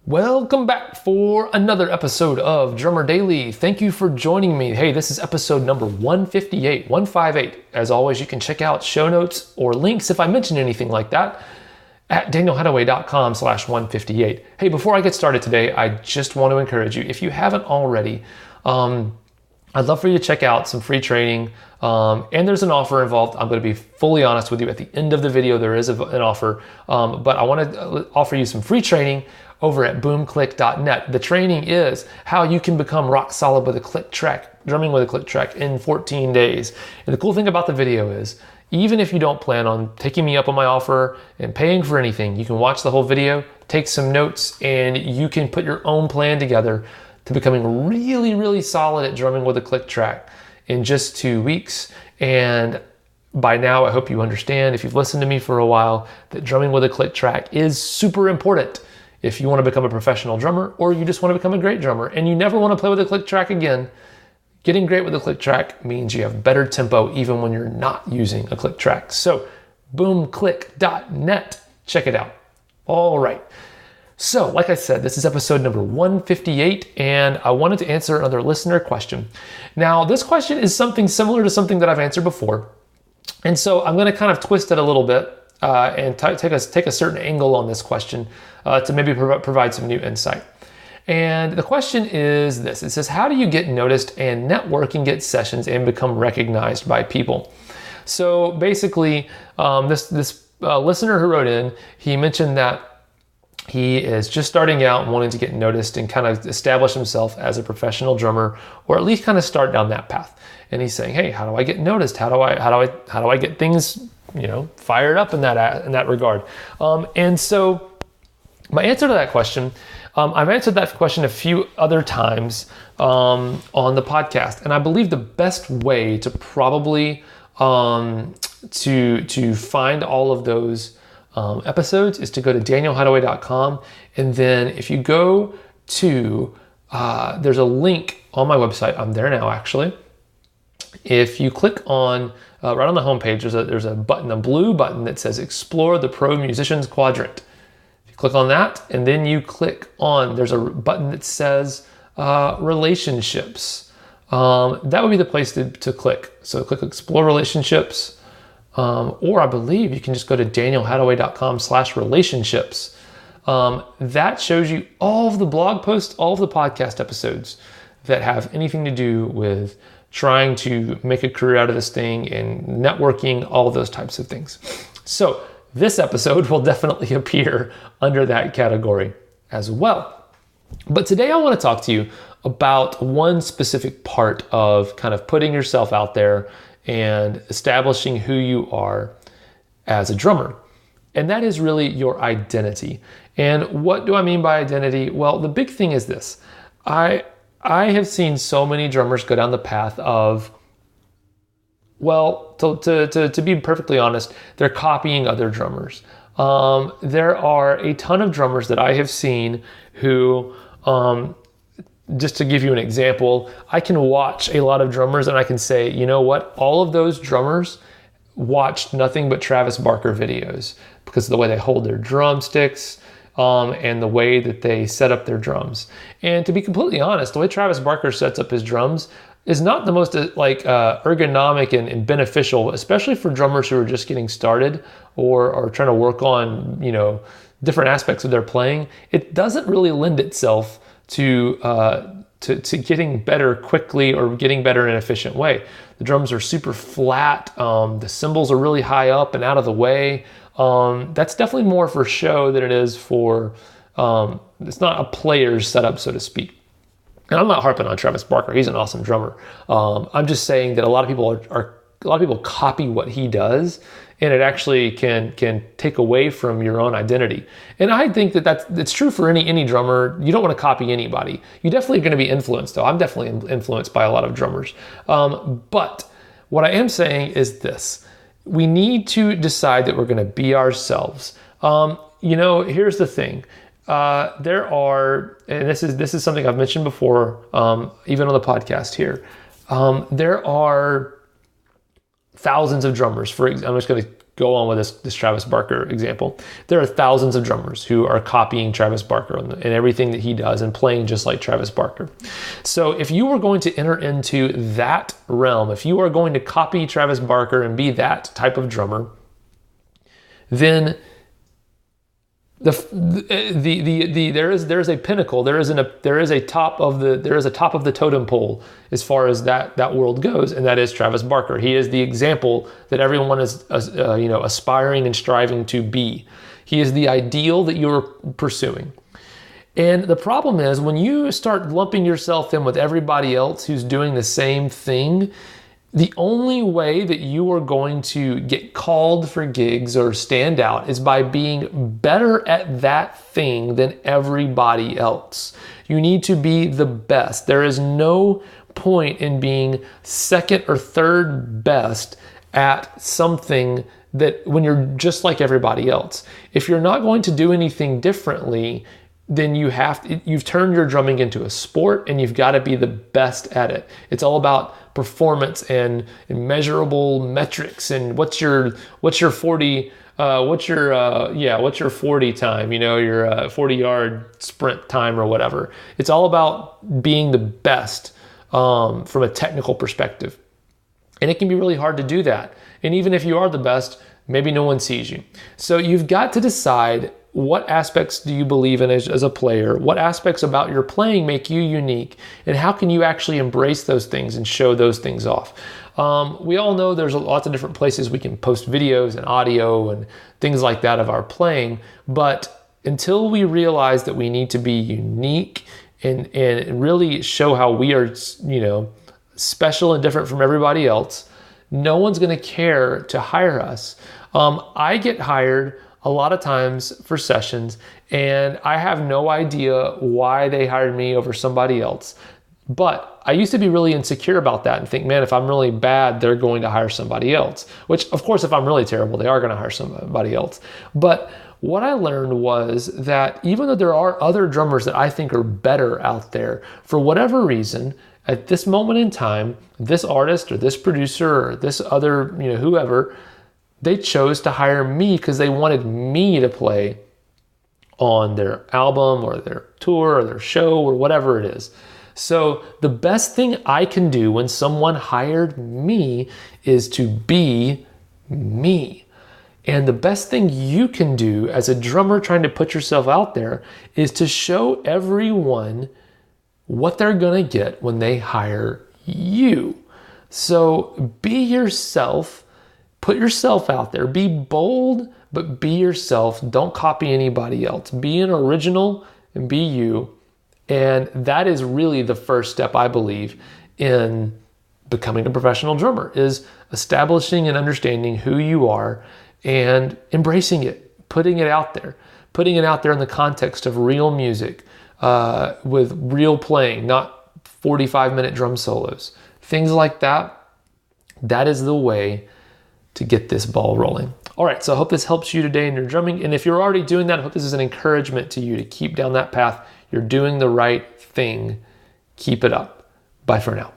Welcome back for another episode of Drummer Daily. Thank you for joining me. Hey, this is episode number 158. As always, you can check out show notes or links if I mention anything like that at danielhadaway.com/158. Hey, before I get started today, I just want to encourage you, if you haven't already, I'd love for you to check out some free training, and there's an offer involved. I'm going to be fully honest with you. At the end of the video, there is an offer, but I want to offer you some free training over at boomclick.net. The training is how you can become rock solid with a click track, drumming with a click track in 14 days. And the cool thing about the video is, even if you don't plan on taking me up on my offer and paying for anything, you can watch the whole video, take some notes, and you can put your own plan together to becoming really, really solid at drumming with a click track in just 2 weeks. And by now, I hope you understand, if you've listened to me for a while, that drumming with a click track is super important if you want to become a professional drummer or you just want to become a great drummer and you never want to play with a click track again. Getting great with a click track means you have better tempo even when you're not using a click track. So boomclick.net, check it out. All right. So like I said, this is episode number 158, and I wanted to answer another listener question. Now, this question is something similar to something that I've answered before. And so I'm going to kind of twist it a little bit and take a certain angle on this question to maybe provide some new insight. And the question is this. It says, how do you get noticed and network and get sessions and become recognized by people? So basically, this listener who wrote in, he mentioned that he is just starting out and wanting to get noticed and kind of establish himself as a professional drummer, or at least kind of start down that path. And he's saying, hey, how do I get noticed? How do I get things, fired up in that regard? And so my answer to that question, I've answered that question a few other times on the podcast, and I believe the best way to probably to find all of those episodes is to go to danielhadaway.com, and then if you go to there's a link on my website. I'm there now, actually. If you click on right on the homepage, there's a button, a blue button that says Explore the Pro Musicians Quadrant. Click on that, and then you click on, there's a button that says Relationships. That would be the place to click. So click Explore Relationships, or I believe you can just go to danielhadaway.com/relationships. That shows you all of the blog posts, all of the podcast episodes that have anything to do with trying to make a career out of this thing and networking, all of those types of things. So this episode will definitely appear under that category as well. But today I want to talk to you about one specific part of kind of putting yourself out there and establishing who you are as a drummer. And that is really your identity. And what do I mean by identity? Well, the big thing is this. I have seen so many drummers go down the path of, well, to be perfectly honest, they're copying other drummers. There are a ton of drummers that I have seen who, just to give you an example, I can watch a lot of drummers and I can say, you know what? All of those drummers watched nothing but Travis Barker videos because of the way they hold their drumsticks, and the way that they set up their drums. And to be completely honest, the way Travis Barker sets up his drums is not the most ergonomic and beneficial, especially for drummers who are just getting started or trying to work on, different aspects of their playing. It doesn't really lend itself to getting better quickly or getting better in an efficient way. The drums are super flat. The cymbals are really high up and out of the way. That's definitely more for show than it is for, it's not a player's setup, so to speak. And I'm not harping on Travis Barker. He's an awesome drummer. I'm just saying that a lot of people copy what he does, and it actually can take away from your own identity. And I think that's true for any drummer. You don't want to copy anybody. You're definitely going to be influenced, though. I'm definitely influenced by a lot of drummers. But what I am saying is this. We need to decide that we're going to be ourselves. Here's the thing. There are, and this is something I've mentioned before, even on the podcast here. There are thousands of drummers. I'm just going to go on with this Travis Barker example. There are thousands of drummers who are copying Travis Barker and everything that he does and playing just like Travis Barker. So if you were going to enter into that realm, if you are going to copy Travis Barker and be that type of drummer, then there is a pinnacle, there is a top of the totem pole as far as that world goes, and that is Travis Barker. He is the example that everyone is aspiring and striving to be. He is the ideal that you're pursuing. And the problem is when you start lumping yourself in with everybody else who's doing the same thing, the only way that you are going to get called for gigs or stand out is by being better at that thing than everybody else. You need to be the best. There is no point in being second or third best at something that when you're just like everybody else. If you're not going to do anything differently, then you've turned your drumming into a sport, and you've got to be the best at it. It's all about performance and measurable metrics. And what's your 40 what's your 40 time, your 40-yard sprint time or whatever. It's all about being the best from a technical perspective. And it can be really hard to do that. And even if you are the best, maybe no one sees you. So you've got to decide, what aspects do you believe in as a player? What aspects about your playing make you unique? And how can you actually embrace those things and show those things off? We all know there's lots of different places we can post videos and audio and things like that of our playing. But until we realize that we need to be unique and really show how we are, special and different from everybody else, no one's going to care to hire us. I get hired a lot of times for sessions, and I have no idea why they hired me over somebody else. But I used to be really insecure about that and think, man, if I'm really bad, they're going to hire somebody else. Which, of course, if I'm really terrible, they are going to hire somebody else. But what I learned was that even though there are other drummers that I think are better out there, for whatever reason, at this moment in time, this artist or this producer or this other, whoever, they chose to hire me because they wanted me to play on their album or their tour or their show or whatever it is. So the best thing I can do when someone hired me is to be me. And the best thing you can do as a drummer trying to put yourself out there is to show everyone what they're going to get when they hire you. So be yourself. Put yourself out there. Be bold, but be yourself. Don't copy anybody else. Be an original and be you. And that is really the first step, I believe, in becoming a professional drummer, is establishing and understanding who you are and embracing it, putting it out there in the context of real music, with real playing, not 45-minute drum solos. Things like that. That is the way to get this ball rolling. All right, so I hope this helps you today in your drumming. And if you're already doing that, I hope this is an encouragement to you to keep down that path. You're doing the right thing. Keep it up. Bye for now.